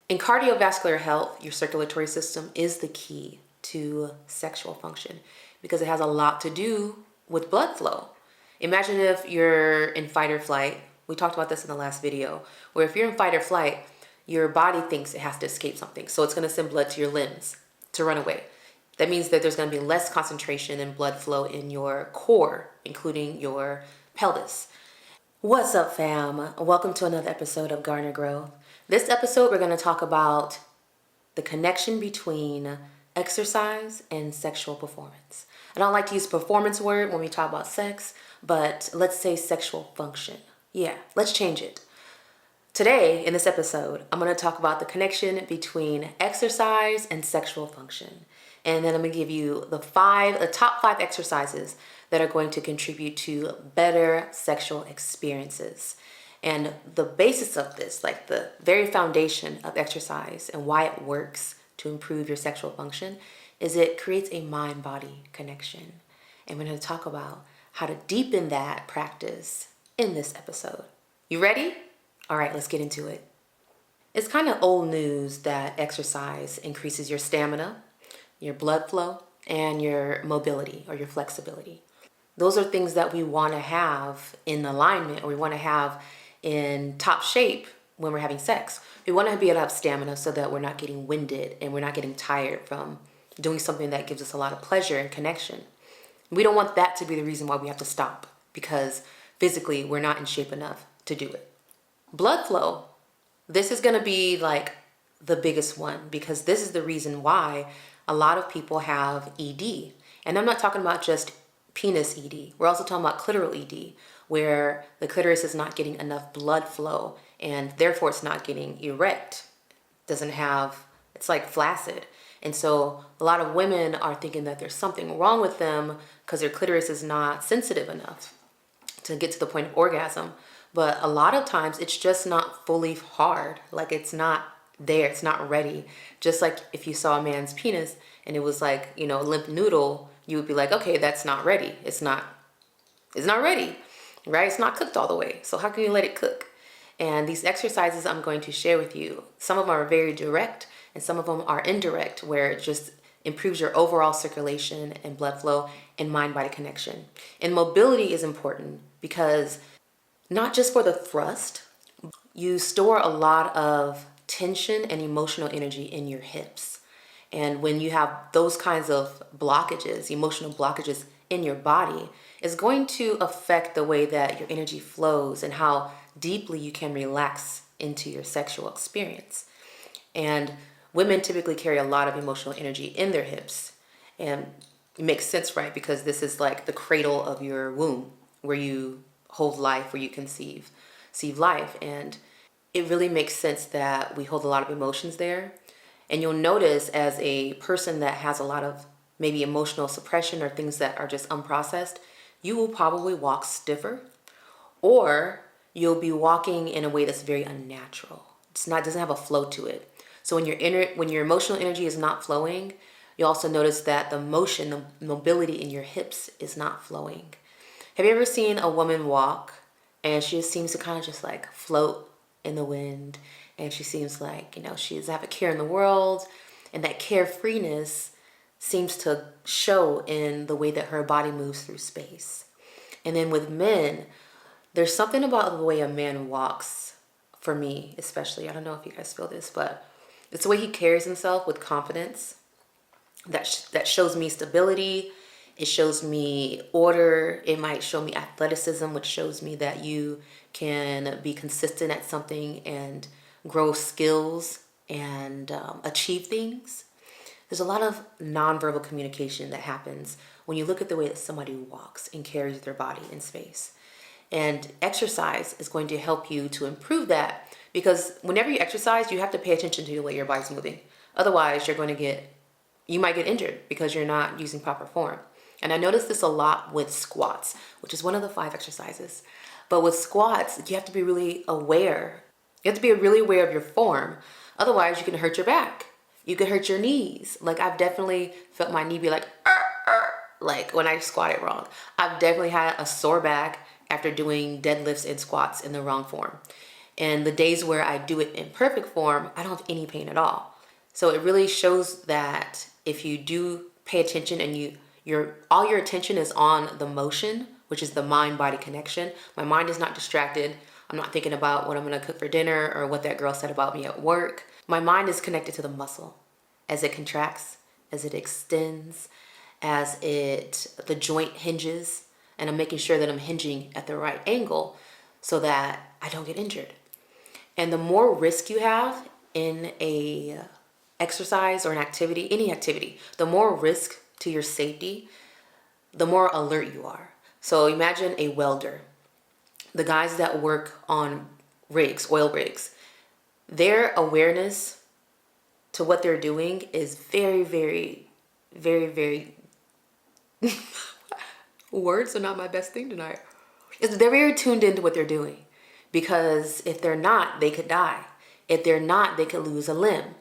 In cardiovascular health, your circulatory system is the key to sexual function because it has a lot to do with blood flow. Imagine if you're in fight or flight. We talked about this in the last video, where if you're in fight or flight, your body thinks it has to escape something. So it's going to send blood to your limbs to run away. That means that there's going to be less concentration and blood flow in your core, including your pelvis. What's up, fam? Welcome to another episode of Garner Growth. This episode, we're going to talk about the connection between exercise and sexual performance. I don't like to use performance word when we talk about sex, but let's say sexual function. Yeah, let's change it. Today, in this episode, I'm going to talk about the connection between exercise and sexual function. And then I'm going to give you the top five exercises that are going to contribute to better sexual experiences. And the basis of this, like the very foundation of exercise and why it works to improve your sexual function, is it creates a mind-body connection. And we're going to talk about how to deepen that practice in this episode. You ready? All right, let's get into it. It's kind of old news that exercise increases your stamina, your blood flow, and your mobility or your flexibility. Those are things that we want to have in alignment, or we want to have in top shape when we're having sex. We want to be able to have stamina so that we're not getting winded and we're not getting tired from doing something that gives us a lot of pleasure and connection. We don't want that to be the reason why we have to stop, because physically we're not in shape enough to do it. Blood flow. This is going to be like the biggest one, because this is the reason why a lot of people have ED. And I'm not talking about just penis ED. We're also talking about clitoral ED, where the clitoris is not getting enough blood flow and therefore it's not getting erect. It's like flaccid. And so a lot of women are thinking that there's something wrong with them because their clitoris is not sensitive enough to get to the point of orgasm. But a lot of times it's just not fully hard. Like it's not there, it's not ready. Just like if you saw a man's penis and it was like, limp noodle, you would be like, okay, that's not ready. It's not ready, right? It's not cooked all the way. So how can you let it cook? And these exercises I'm going to share with you, some of them are very direct and some of them are indirect, where it just improves your overall circulation and blood flow and mind-body connection. And mobility is important because not just for the thrust, you store a lot of tension and emotional energy in your hips. And when you have those kinds of blockages, emotional blockages in your body, it's going to affect the way that your energy flows and how deeply you can relax into your sexual experience. And women typically carry a lot of emotional energy in their hips. And it makes sense, right? Because this is like the cradle of your womb, where you hold life, where you conceive life. And it really makes sense that we hold a lot of emotions there. And you'll notice, as a person that has a lot of maybe emotional suppression or things that are just unprocessed, you will probably walk stiffer, or you'll be walking in a way that's very unnatural. Doesn't have a flow to it. So when your emotional energy is not flowing, you also notice that the mobility in your hips is not flowing. Have you ever seen a woman walk and she just seems to kind of just like float in the wind? And she seems like, she doesn't have a care in the world. And that carefreeness seems to show in the way that her body moves through space. And then with men, there's something about the way a man walks, for me especially. I don't know if you guys feel this, but it's the way he carries himself with confidence. That shows me stability. It shows me order. It might show me athleticism, which shows me that you can be consistent at something and grow skills and achieve things. There's a lot of nonverbal communication that happens when you look at the way that somebody walks and carries their body in space. And exercise is going to help you to improve that, because whenever you exercise, you have to pay attention to the way your body's moving. Otherwise, you might get injured because you're not using proper form. And I noticed this a lot with squats, which is one of the 5 exercises. But with squats, you have to be really aware. You have to be really aware of your form. Otherwise, you can hurt your back. You can hurt your knees. Like, I've definitely felt my knee be like when I squatted wrong. I've definitely had a sore back after doing deadlifts and squats in the wrong form. And the days where I do it in perfect form, I don't have any pain at all. So it really shows that if you do pay attention and all your attention is on the motion, which is the mind-body connection. My mind is not distracted. I'm not thinking about what I'm gonna cook for dinner or what that girl said about me at work. My mind is connected to the muscle as it contracts, as it extends, the joint hinges, and I'm making sure that I'm hinging at the right angle so that I don't get injured. And the more risk you have in a exercise or an activity, any activity, the more risk to your safety, the more alert you are. So imagine a welder. The guys that work on rigs, oil rigs, their awareness to what they're doing is very, very, very, very words are not my best thing tonight. They're very tuned into what they're doing, because if they're not, they could die. If they're not, they could lose a limb.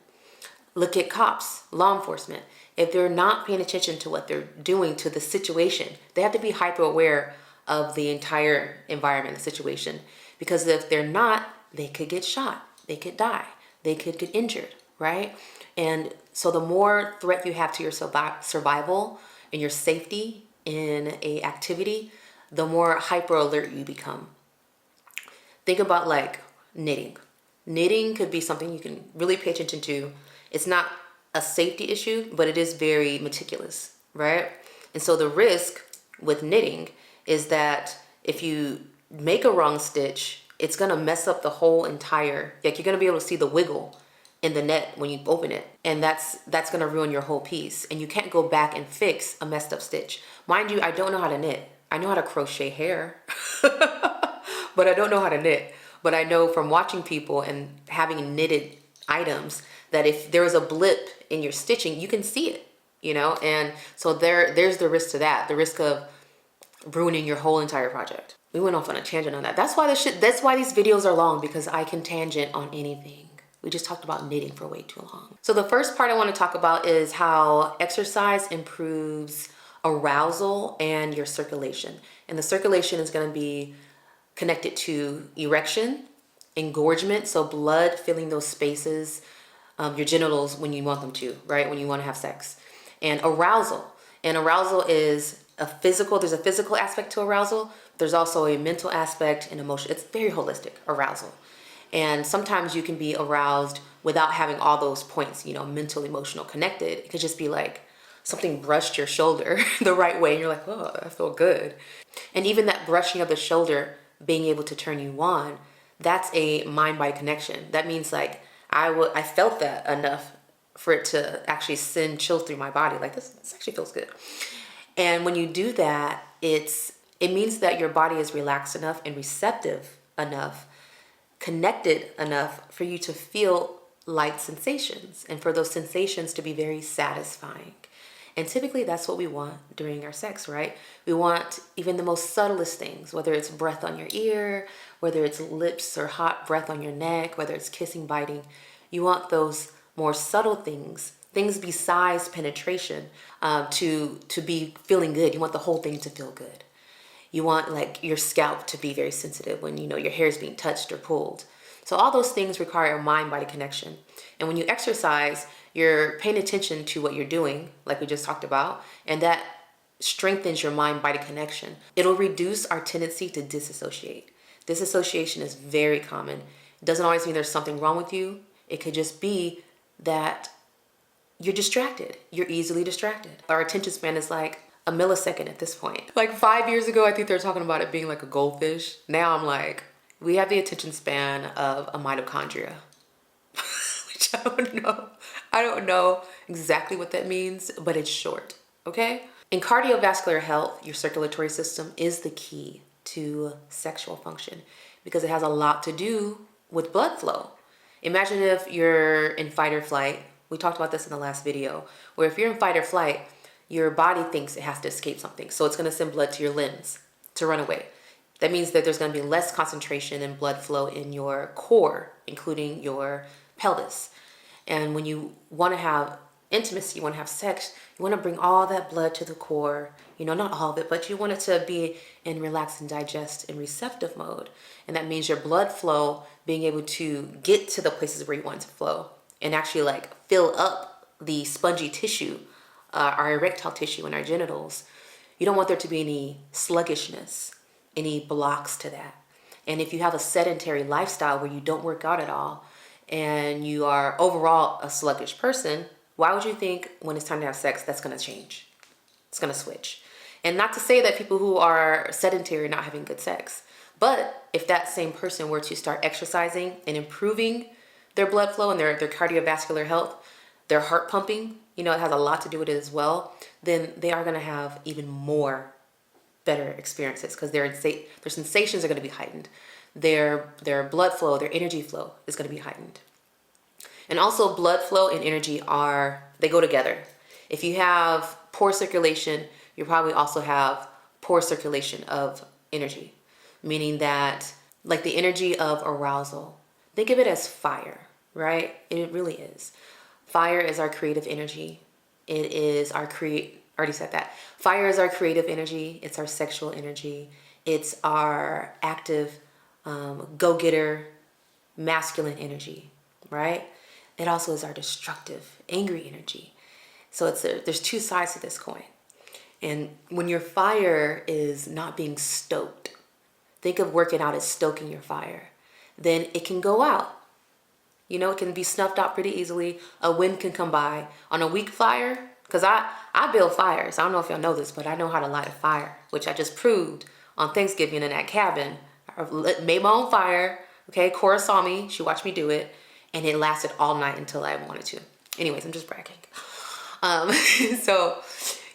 Look at cops, law enforcement. If they're not paying attention to what they're doing, to the situation, they have to be hyper aware of the entire environment, the situation. Because if they're not, they could get shot, they could die, they could get injured, right? And so the more threat you have to your survival and your safety in a activity, the more hyper alert you become. Think about like knitting. Knitting could be something you can really pay attention to. It's not a safety issue, but it is very meticulous, right? And so the risk with knitting is that if you make a wrong stitch, it's gonna mess up the whole entire, like you're gonna be able to see the wiggle in the net when you open it. And that's gonna ruin your whole piece. And you can't go back and fix a messed up stitch. Mind you, I don't know how to knit. I know how to crochet hair, but I don't know how to knit. But I know from watching people and having knitted items that if there is a blip in your stitching, you can see it, you know? And so there's the risk to that, the risk of ruining your whole entire project. We went off on a tangent on that. That's why these videos are long, because I can tangent on anything. We just talked about knitting for way too long. So the first part I want to talk about is how exercise improves arousal and your circulation. And the circulation is going to be connected to erection, engorgement, so blood filling those spaces, your genitals when you want them to, right? When you want to have sex. And arousal. And arousal is there's a physical aspect to arousal. There's also a mental aspect and emotion. It's very holistic, arousal. And sometimes you can be aroused without having all those points, mental, emotional connected. It could just be like something brushed your shoulder the right way and you're like, oh, I feel good. And even that brushing of the shoulder being able to turn you on, that's a mind-body connection. That means like I felt that enough for it to actually send chills through my body. Like this actually feels good. And when you do that, it means that your body is relaxed enough and receptive enough, connected enough for you to feel light sensations and for those sensations to be very satisfying. And typically that's what we want during our sex, right? We want even the most subtlest things, whether it's breath on your ear, whether it's lips or hot breath on your neck, whether it's kissing, biting. You want those more subtle things besides penetration, to be feeling good. You want the whole thing to feel good. You want like your scalp to be very sensitive when your hair is being touched or pulled. So all those things require a mind-body connection. And when you exercise, you're paying attention to what you're doing, like we just talked about, and that strengthens your mind-body connection. It'll reduce our tendency to disassociate. Disassociation is very common. It doesn't always mean there's something wrong with you. It could just be that you're distracted. You're easily distracted. Our attention span is like a millisecond at this point. Like 5 years ago, I think they were talking about it being like a goldfish. Now I'm like, we have the attention span of a mitochondria, which I don't know exactly what that means, but it's short, okay? In cardiovascular health, your circulatory system is the key to sexual function because it has a lot to do with blood flow. Imagine if you're in fight or flight. We talked about this in the last video, where if you're in fight or flight, your body thinks it has to escape something. So it's going to send blood to your limbs to run away. That means that there's going to be less concentration in blood flow in your core, including your pelvis. And when you want to have intimacy, you want to have sex, you want to bring all that blood to the core. Not all of it, but you want it to be in relax and digest and receptive mode. And that means your blood flow being able to get to the places where you want it to flow and actually like fill up the spongy tissue, our erectile tissue in our genitals. You don't want there to be any sluggishness, any blocks to that. And if you have a sedentary lifestyle where you don't work out at all and you are overall a sluggish person, why would you think when it's time to have sex that's going to change? It's going to switch. And not to say that people who are sedentary are not having good sex, but if that same person were to start exercising and improving their blood flow and their cardiovascular health, their heart pumping, it has a lot to do with it as well, then they are going to have even more better experiences because their sensations are going to be heightened. Their blood flow, their energy flow is going to be heightened. And also blood flow and energy they go together. If you have poor circulation, you probably also have poor circulation of energy, meaning that like the energy of arousal, think of it as fire, right? It really is. Fire is our creative energy. It is already said that. Fire is our creative energy. It's our sexual energy. It's our active, go-getter, masculine energy, right? It also is our destructive, angry energy. So there's two sides to this coin. And when your fire is not being stoked, think of working out as stoking your fire, then it can go out. It can be snuffed out pretty easily. A wind can come by. On a weak fire, because I build fires. I don't know if y'all know this, but I know how to light a fire, which I just proved on Thanksgiving in that cabin. I made my own fire. Okay, Cora saw me. She watched me do it. And it lasted all night until I wanted to. Anyways, I'm just bragging. So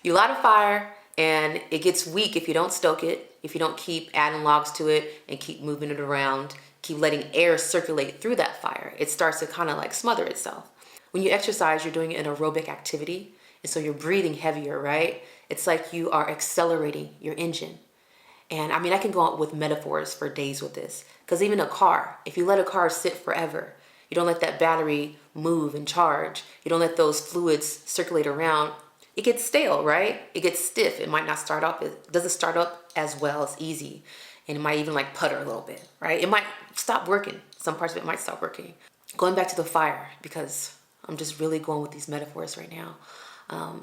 you light a fire and it gets weak if you don't stoke it, if you don't keep adding logs to it and keep moving it around, keep letting air circulate through that fire. It starts to kind of like smother itself. When you exercise, you're doing an aerobic activity. And so you're breathing heavier, right? It's like you are accelerating your engine. And I can go on with metaphors for days with this. Because even a car, if you let a car sit forever, you don't let that battery move and charge, you don't let those fluids circulate around, it gets stale, right? It gets stiff. It might not start up. It doesn't start up as well as easy. And it might even like putter a little bit, right? It might stop working. Some parts of it might stop working. Going back to the fire, because I'm just really going with these metaphors right now.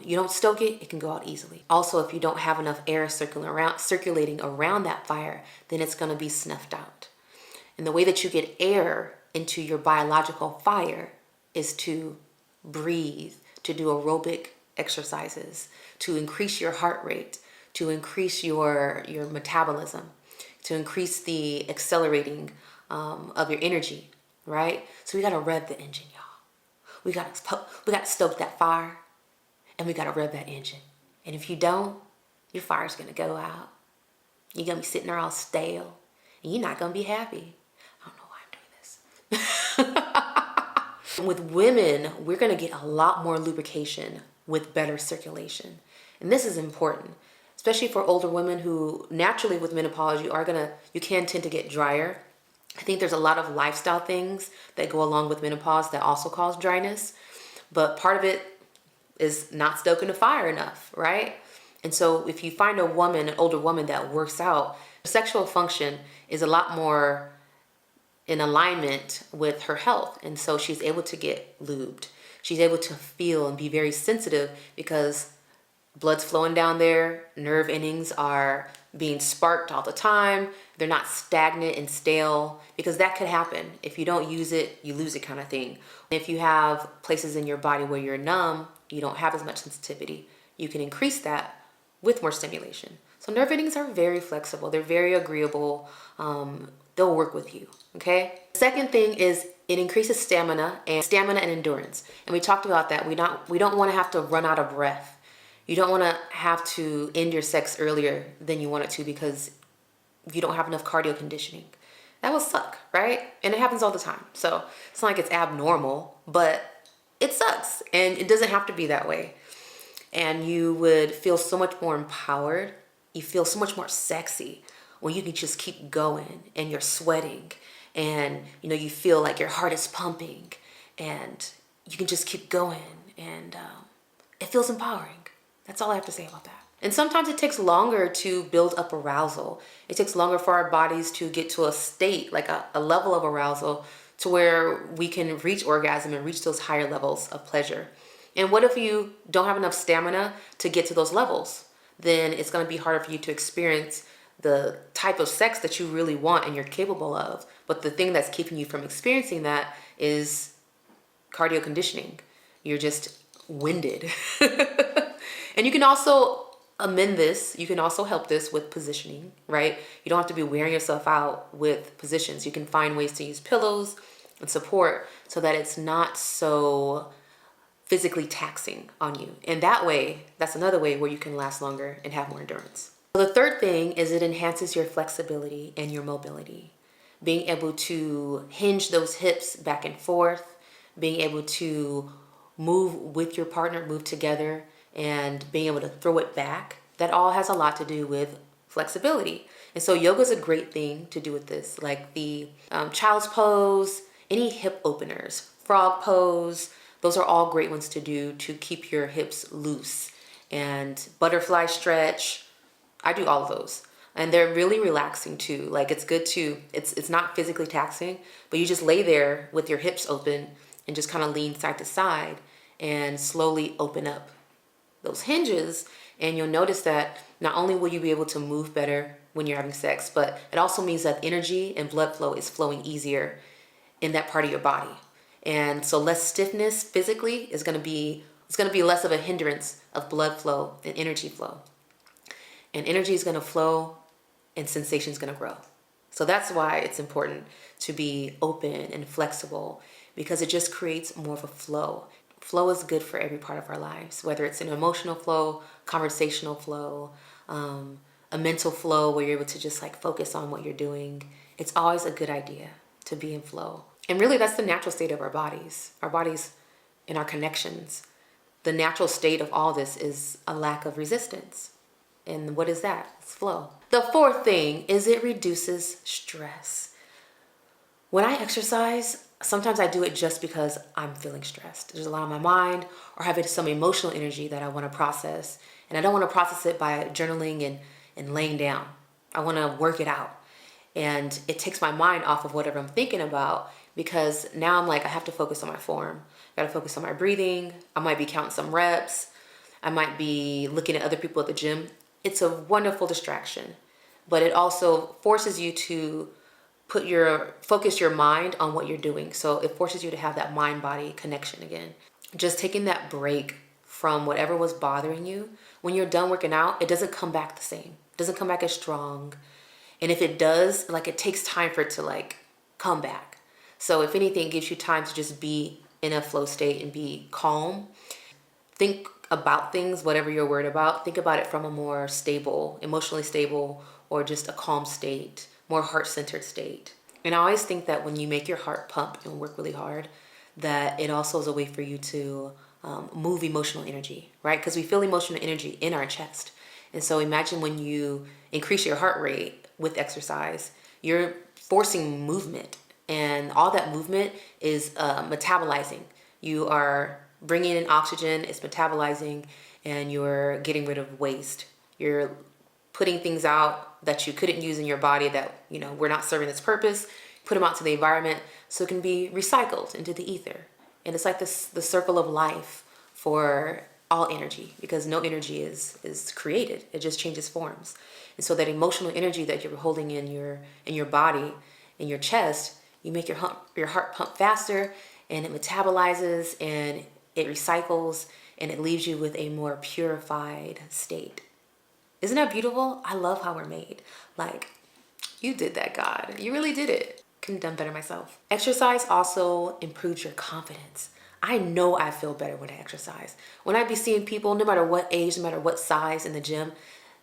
You don't stoke it, it can go out easily. Also, if you don't have enough air circulating around that fire, then it's going to be snuffed out. And the way that you get air into your biological fire is to breathe, to do aerobic exercises, to increase your heart rate, to increase your metabolism, to increase the accelerating of your energy, right? So we got to rev the engine, y'all. We got to stoke that fire. And we got to rev that engine. And if you don't, your fire's going to go out. You're going to be sitting there all stale. And you're not going to be happy. I don't know why I'm doing this. With women, we're going to get a lot more lubrication with better circulation. And this is important, especially for older women who naturally with menopause, you can tend to get drier. I think there's a lot of lifestyle things that go along with menopause that also cause dryness. But part of it is not stoking the fire enough, right? And so if you find an older woman that works out, sexual function is a lot more in alignment with her health. And so she's able to get lubed. She's able to feel and be very sensitive because blood's flowing down there. Nerve endings are being sparked all the time. They're not stagnant and stale, because that could happen. If you don't use it, you lose it kind of thing. If you have places in your body where you're numb, you don't have as much sensitivity, you can increase that with more stimulation. So nerve endings are very flexible. They're very agreeable. They'll work with you, okay? Second thing is it increases stamina and endurance. And we talked about that. We don't want to have to run out of breath. You don't want to have to end your sex earlier than you want it to because you don't have enough cardio conditioning. That will suck, right? And it happens all the time. So it's not like it's abnormal, but it sucks. And it doesn't have to be that way. And you would feel so much more empowered. You feel so much more sexy when you can just keep going and you're sweating and you feel like your heart is pumping and you can just keep going and it feels empowering. That's all I have to say about that. And sometimes it takes longer to build up arousal. It takes longer for our bodies to get to a state, like a level of arousal, to where we can reach orgasm and reach those higher levels of pleasure. And what if you don't have enough stamina to get to those levels? Then it's going to be harder for you to experience the type of sex that you really want and you're capable of. But the thing that's keeping you from experiencing that is cardio conditioning. You're just winded. And you can also amend this. You can also help this with positioning, right? You don't have to be wearing yourself out with positions. You can find ways to use pillows and support so that it's not so physically taxing on you. And that way, that's another way where you can last longer and have more endurance. The third thing is it enhances your flexibility and your mobility. Being able to hinge those hips back and forth, being able to move with your partner, move together, and being able to throw it back, that all has a lot to do with flexibility. And so yoga is a great thing to do with this, like the child's pose, any hip openers, frog pose. Those are all great ones to do to keep your hips loose. And butterfly stretch, I do all of those. And they're really relaxing too. Like it's good to, it's not physically taxing, but you just lay there with your hips open and just kind of lean side to side and slowly open up those hinges. And you'll notice that not only will you be able to move better when you're having sex, but it also means that energy and blood flow is flowing easier in that part of your body. And so less stiffness physically is going to be, it's going to be less of a hindrance of blood flow and energy flow. And energy is going to flow and sensation is going to grow. So that's why it's important to be open and flexible, because it just creates more of a flow. Flow is good for every part of our lives, whether it's an emotional flow, conversational flow, a mental flow where you're able to just like focus on what you're doing. It's always a good idea to be in flow. And really that's the natural state of our bodies and our connections. The natural state of all this is a lack of resistance. And what is that? It's flow. The fourth thing is it reduces stress. When I exercise, sometimes I do it just because I'm feeling stressed. There's a lot on my mind or having some emotional energy that I want to process. And I don't want to process it by journaling and laying down. I want to work it out. And it takes my mind off of whatever I'm thinking about, because now I'm like, I have to focus on my form. I got to focus on my breathing. I might be counting some reps. I might be looking at other people at the gym. It's a wonderful distraction, but it also forces you to focus your mind on what you're doing. So it forces you to have that mind-body connection again. Just taking that break from whatever was bothering you. When you're done working out, it doesn't come back the same. It doesn't come back as strong. And if it does, like it takes time for it to like come back. So if anything, it gives you time to just be in a flow state and be calm. Think about things, whatever you're worried about. Think about it from a more stable, emotionally stable, or just a calm state, more heart-centered state. And I always think that when you make your heart pump and work really hard, that it also is a way for you to move emotional energy, right? Because we feel emotional energy in our chest. And so imagine when you increase your heart rate with exercise, you're forcing movement. And all that movement is metabolizing. You are bringing in oxygen, it's metabolizing, and you're getting rid of waste. You're putting things out that you couldn't use in your body that, were not serving its purpose, put them out to the environment so it can be recycled into the ether. And it's like the circle of life for all energy, because no energy is created. It just changes forms. And so that emotional energy that you're holding in your body, in your chest, you make your heart pump faster, and it metabolizes and it recycles, and it leaves you with a more purified state. Isn't that beautiful? I love how we're made. Like, you did that, God. You really did it. Couldn't have done better myself. Exercise also improves your confidence. I know I feel better when I exercise. When I be seeing people, no matter what age, no matter what size in the gym,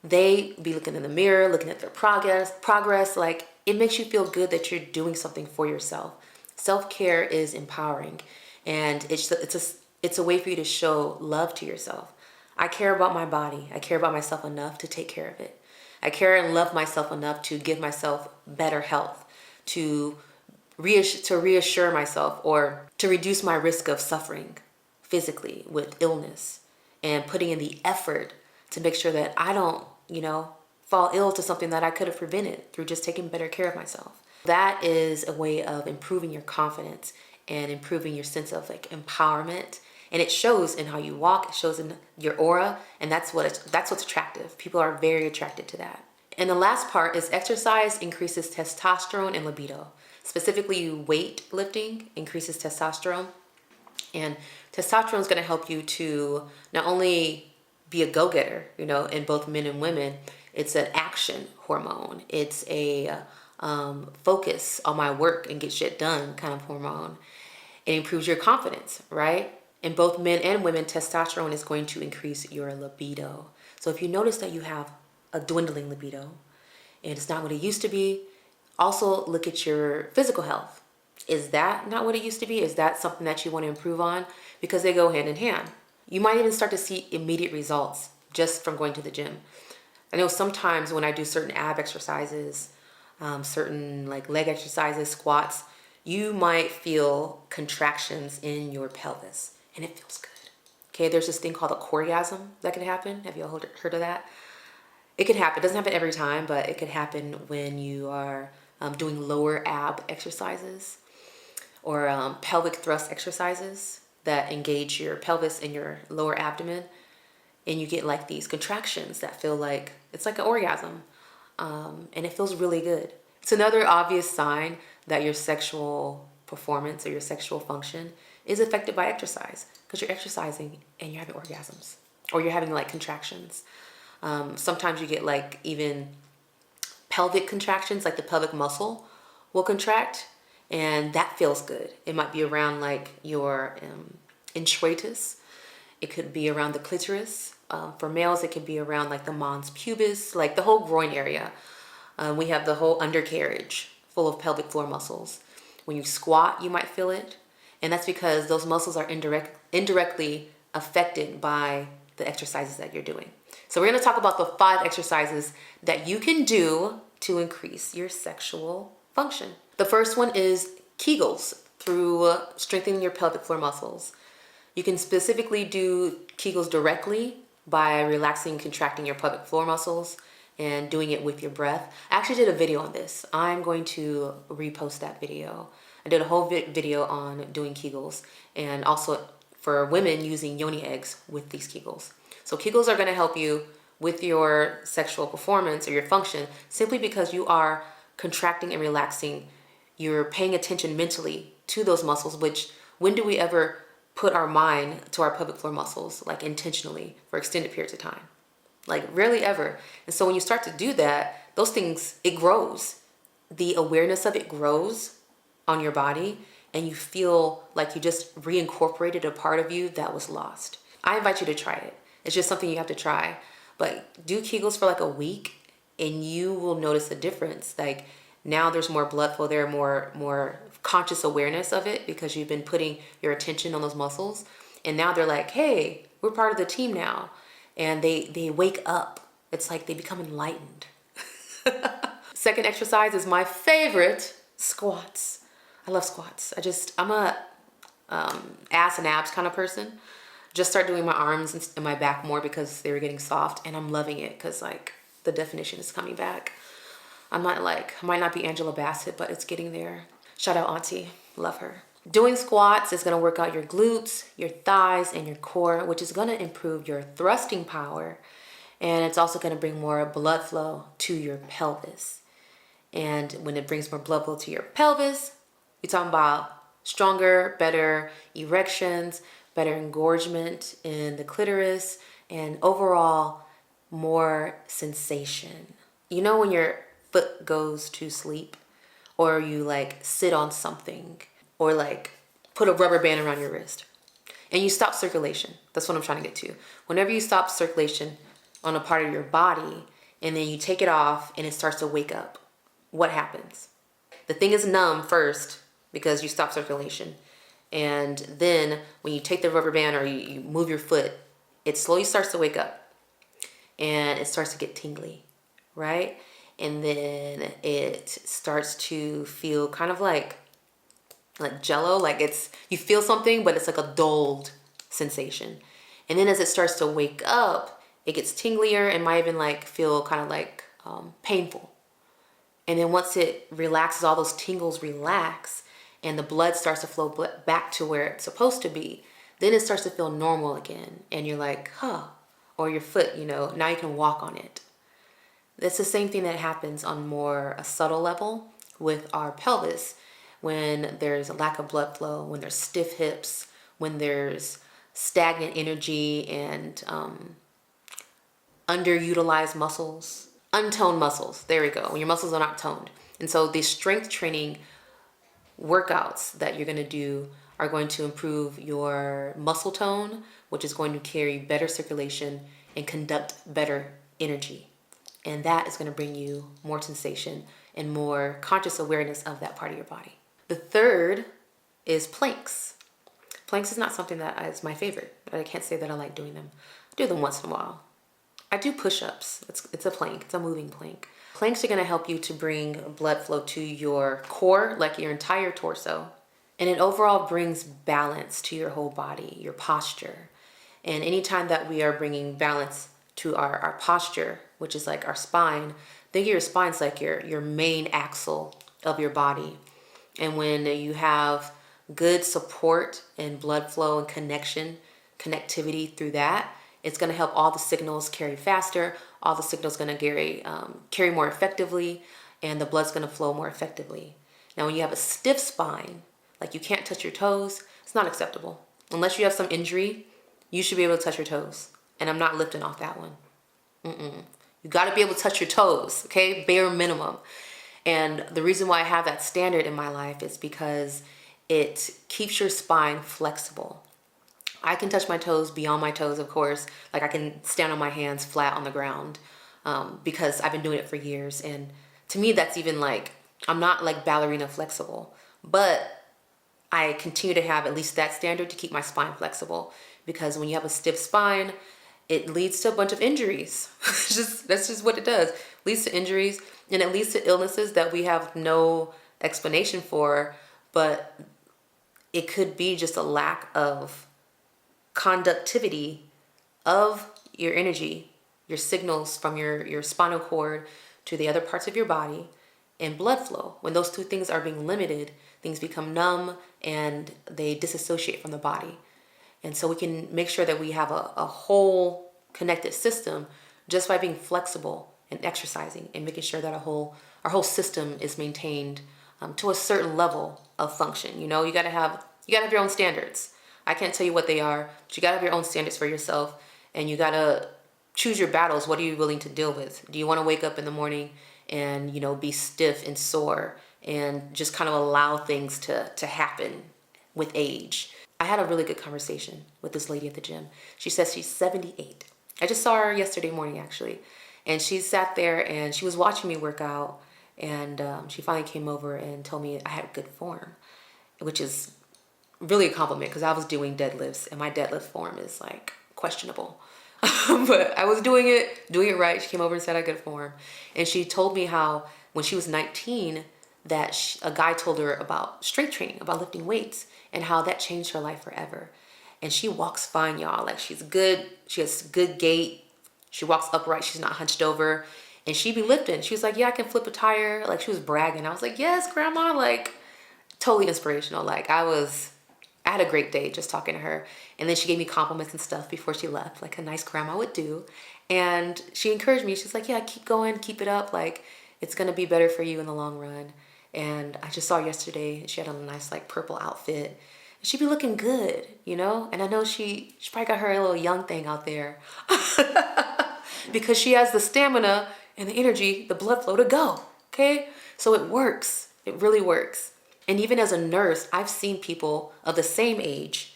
they be looking in the mirror, looking at their progress. Like, it makes you feel good that you're doing something for yourself. Self-care is empowering, and it's a way for you to show love to yourself. I care about my body. I care about myself enough to take care of it. I care and love myself enough to give myself better health, to reassure myself, or to reduce my risk of suffering physically with illness and putting in the effort to make sure that I don't, fall ill to something that I could have prevented through just taking better care of myself. That is a way of improving your confidence and improving your sense of like empowerment. And it shows in how you walk, it shows in your aura, and that's what's attractive. People are very attracted to that. And the last part is exercise increases testosterone and libido. Specifically, weightlifting increases testosterone. And testosterone is going to help you to not only be a go-getter, in both men and women. It's an action hormone. It's a focus on my work and get shit done kind of hormone. It improves your confidence, right? In both men and women, testosterone is going to increase your libido. So if you notice that you have a dwindling libido and it's not what it used to be, also look at your physical health. Is that not what it used to be? Is that something that you want to improve on? Because they go hand in hand. You might even start to see immediate results just from going to the gym. I know sometimes when I do certain ab exercises, certain like leg exercises, squats, you might feel contractions in your pelvis and it feels good. Okay, there's this thing called a choreasm that can happen. Have you all heard of that? It can happen. It doesn't happen every time, but it can happen when you are doing lower ab exercises or pelvic thrust exercises that engage your pelvis and your lower abdomen. And you get like these contractions that feel like, it's like an orgasm. And it feels really good. It's another obvious sign that your sexual performance or your sexual function is affected by exercise, because you're exercising and you're having orgasms or you're having like contractions. Sometimes you get like even pelvic contractions, like the pelvic muscle will contract, and that feels good. It might be around like your introitus. It could be around the clitoris. For males, it could be around like the mons pubis, like the whole groin area. We have the whole undercarriage full of pelvic floor muscles. When you squat, you might feel it. And that's because those muscles are indirectly affected by the exercises that you're doing. So we're going to talk about the 5 exercises that you can do to increase your sexual function. The first one is Kegels, through strengthening your pelvic floor muscles. You can specifically do Kegels directly by relaxing and contracting your pelvic floor muscles and doing it with your breath. I actually did a video on this. I'm going to repost that video. I did a whole video on doing Kegels, and also for women using yoni eggs with these Kegels. So Kegels are going to help you with your sexual performance or your function simply because you are contracting and relaxing. You're paying attention mentally to those muscles, which when do we ever put our mind to our pelvic floor muscles, like intentionally for extended periods of time? Like rarely ever. And so when you start to do that, those things, it grows. The awareness of it grows on your body, and you feel like you just reincorporated a part of you that was lost. I invite you to try it. It's just something you have to try. But do Kegels for like a week and you will notice a difference. Like now there's more blood flow there, more conscious awareness of it because you've been putting your attention on those muscles. And now they're like, hey, we're part of the team now. And they wake up. It's like they become enlightened. Second exercise is my favorite, squats. I love squats. I'm a ass and abs kind of person. Just start doing my arms and my back more because they were getting soft, and I'm loving it because like the definition is coming back. I might not be Angela Bassett, but it's getting there. Shout out Auntie, love her. Doing squats is going to work out your glutes, your thighs, and your core, which is going to improve your thrusting power. And it's also going to bring more blood flow to your pelvis. And when it brings more blood flow to your pelvis, we're talking about stronger, better erections, better engorgement in the clitoris, and overall more sensation. You know when your foot goes to sleep, or you like sit on something, or like put a rubber band around your wrist and you stop circulation. That's what I'm trying to get to. Whenever you stop circulation on a part of your body and then you take it off and it starts to wake up, what happens? The thing is numb first because you stop circulation. And then when you take the rubber band or you move your foot, it slowly starts to wake up and it starts to get tingly, right? And then it starts to feel kind of like jello, like you feel something, but it's like a dulled sensation. And then as it starts to wake up, it gets tinglier and might even like feel kind of like painful. And then once it relaxes, all those tingles relax and the blood starts to flow back to where it's supposed to be, then it starts to feel normal again. And you're like, huh, or your foot, now you can walk on it. That's the same thing that happens on more a subtle level with our pelvis when there's a lack of blood flow, when there's stiff hips, when there's stagnant energy and underutilized muscles, untoned muscles. There we go. When your muscles are not toned. And so these strength training workouts that you're going to do are going to improve your muscle tone, which is going to carry better circulation and conduct better energy. And that is going to bring you more sensation and more conscious awareness of that part of your body. The third is planks. Planks is not something that is my favorite, but I can't say that I like doing them. I do them once in a while. I do push-ups. It's a plank. It's a moving plank. Planks are going to help you to bring blood flow to your core, like your entire torso. And it overall brings balance to your whole body, your posture. And anytime that we are bringing balance to our posture, which is like our spine, think of your spine's like your main axle of your body. And when you have good support and blood flow and connectivity through that, it's going to help all the signals carry faster, all the signals going to carry more effectively, and the blood's going to flow more effectively. Now, when you have a stiff spine, like you can't touch your toes, it's not acceptable. Unless you have some injury, you should be able to touch your toes. And I'm not lifting off that one. You got to be able to touch your toes, okay? Bare minimum. And the reason why I have that standard in my life is because it keeps your spine flexible. I can touch my toes beyond my toes, of course. Like I can stand on my hands flat on the ground because I've been doing it for years. And to me, that's even like, I'm not like ballerina flexible, but I continue to have at least that standard to keep my spine flexible, because when you have a stiff spine, it leads to a bunch of injuries. That's just what it does. It leads to injuries, and it leads to illnesses that we have no explanation for, but it could be just a lack of conductivity of your energy, your signals from your spinal cord to the other parts of your body, and blood flow. When those two things are being limited, things become numb and they disassociate from the body. And so we can make sure that we have a whole connected system just by being flexible and exercising and making sure that our whole system is maintained to a certain level of function. You gotta have your own standards. I can't tell you what they are, but you gotta have your own standards for yourself, and you gotta choose your battles. What are you willing to deal with? Do you want to wake up in the morning and be stiff and sore and just kind of allow things to happen with age? I had a really good conversation with this lady at the gym. She says she's 78. I just saw her yesterday morning, actually. And she sat there and she was watching me work out. And she finally came over and told me I had good form, which is really a compliment because I was doing deadlifts and my deadlift form is like questionable. But I was doing it right. She came over and said I had good form. And she told me how when she was 19, that a guy told her about strength training, about lifting weights, and how that changed her life forever. And she walks fine, y'all. Like she's good. She has good gait. She walks upright. She's not hunched over. And she be lifting. She was like, yeah, I can flip a tire. Like she was bragging. I was like, yes, grandma. Like totally inspirational. Like I had a great day just talking to her. And then she gave me compliments and stuff before she left, like a nice grandma would do. And she encouraged me. She's like, yeah, keep going, keep it up. Like it's going to be better for you in the long run. And I just saw her yesterday. She had on a nice like purple outfit. She'd be looking good, And I know she probably got her little young thing out there because she has the stamina and the energy, the blood flow to go, okay? So it works. It really works. And even as a nurse, I've seen people of the same age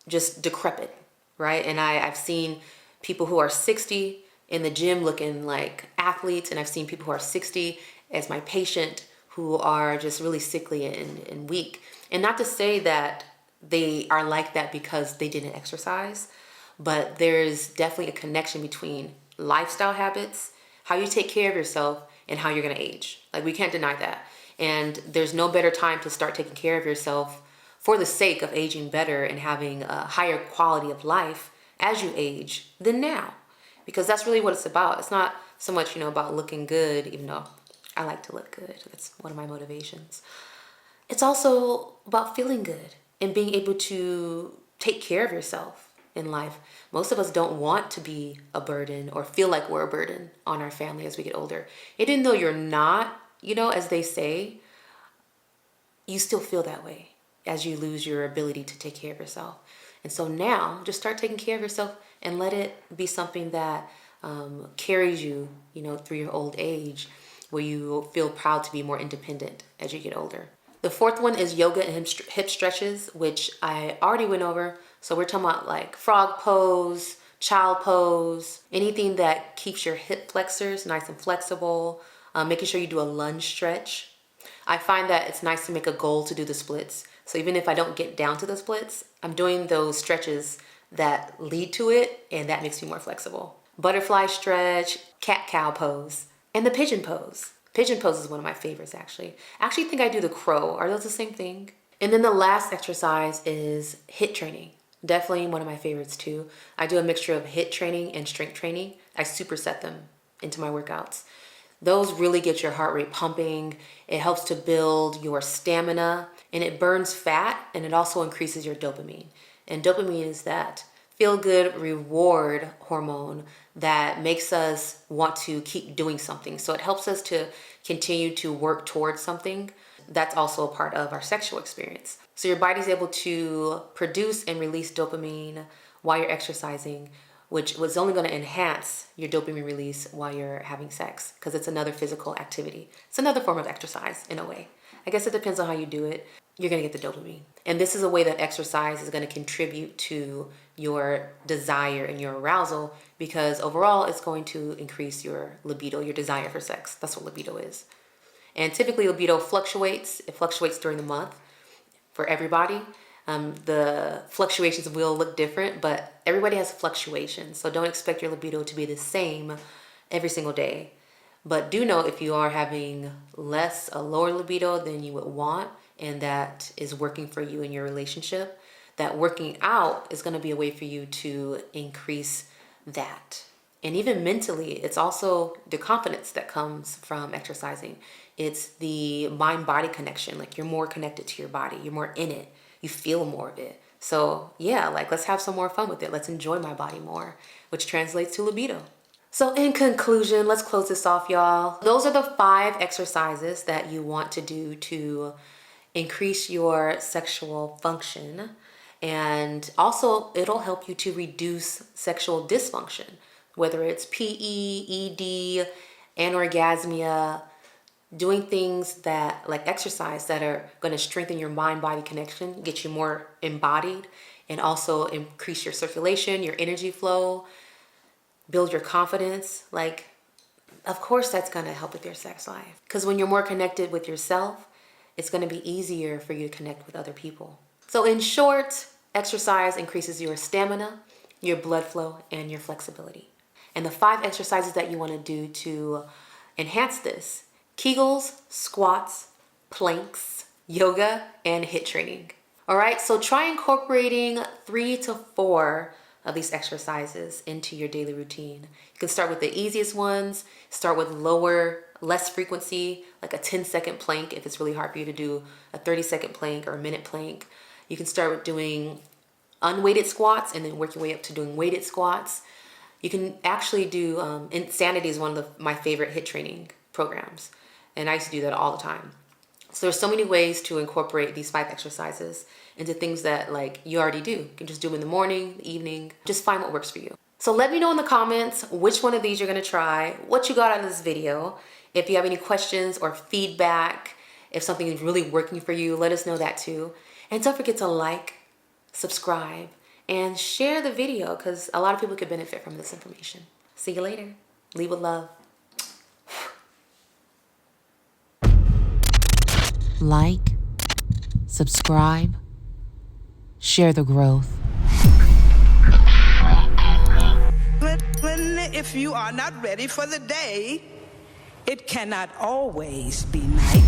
just decrepit, right? And I've seen people who are 60 in the gym looking like athletes, and I've seen people who are 60 as my patient who are just really sickly and weak. And not to say that they are like that because they didn't exercise, but there's definitely a connection between lifestyle habits, how you take care of yourself, and how you're gonna age. Like we can't deny that. And there's no better time to start taking care of yourself for the sake of aging better and having a higher quality of life as you age than now. Because that's really what it's about. It's not so much, about looking good, even though I like to look good. That's one of my motivations. It's also about feeling good and being able to take care of yourself in life. Most of us don't want to be a burden or feel like we're a burden on our family as we get older. Even though you're not, as they say, you still feel that way as you lose your ability to take care of yourself. And so now just start taking care of yourself and let it be something that carries you, through your old age, where you feel proud to be more independent as you get older. The fourth one is yoga and hip stretches, which I already went over. So we're talking about like frog pose, child pose, anything that keeps your hip flexors nice and flexible, making sure you do a lunge stretch. I find that it's nice to make a goal to do the splits. So even if I don't get down to the splits, I'm doing those stretches that lead to it, and that makes me more flexible. Butterfly stretch, cat-cow pose, and the pigeon pose. Pigeon pose is one of my favorites, actually. I actually think I do the crow. Are those the same thing? And then the last exercise is HIIT training. Definitely one of my favorites too. I do a mixture of HIIT training and strength training. I superset them into my workouts. Those really get your heart rate pumping. It helps to build your stamina, and it burns fat, and it also increases your dopamine. And dopamine is that feel-good reward hormone that makes us want to keep doing something. So it helps us to continue to work towards something. That's also a part of our sexual experience. So your body's able to produce and release dopamine while you're exercising, which was only going to enhance your dopamine release while you're having sex, because it's another physical activity. It's another form of exercise in a way. I guess it depends on how you do it. You're going to get the dopamine. And this is a way that exercise is going to contribute to your desire and your arousal, because overall it's going to increase your libido, your desire for sex. That's what libido is. And typically libido fluctuates. It fluctuates during the month for everybody. The fluctuations will look different, but everybody has fluctuations. So don't expect your libido to be the same every single day. But do know if you are having a lower libido than you would want, and that is working for you in your relationship, that working out is going to be a way for you to increase that. And even mentally, it's also the confidence that comes from exercising. It's the mind-body connection. Like, you're more connected to your body. You're more in it. You feel more of it. So yeah, let's have some more fun with it. Let's enjoy my body more, which translates to libido. So in conclusion, let's close this off, y'all. Those are the 5 exercises that you want to do to increase your sexual function. And also, it'll help you to reduce sexual dysfunction, whether it's PE, ED, anorgasmia, doing things that, like exercise, that are going to strengthen your mind-body connection, get you more embodied, and also increase your circulation, your energy flow, build your confidence. Of course that's going to help with your sex life. Because when you're more connected with yourself, it's going to be easier for you to connect with other people. So in short, exercise increases your stamina, your blood flow, and your flexibility. And the 5 exercises that you want to do to enhance this: Kegels, squats, planks, yoga, and HIIT training. All right, so try incorporating 3 to 4 of these exercises into your daily routine. You can start with the easiest ones, start with less frequency, like a 10-second plank if it's really hard for you to do a 30-second plank or a minute plank. You can start with doing unweighted squats and then work your way up to doing weighted squats. You can actually do, Insanity is one of my favorite HIIT training programs, and I used to do that all the time. So there's so many ways to incorporate these 5 exercises into things that you already do. You can just do them in the morning, the evening. Just find what works for you. So let me know in the comments which one of these you're gonna try, what you got out of this video. If you have any questions or feedback, if something is really working for you, let us know that too. And don't forget to like, subscribe, and share the video, because a lot of people could benefit from this information. See you later. Leave with love. Like, subscribe, share the growth. If you are not ready for the day, it cannot always be night.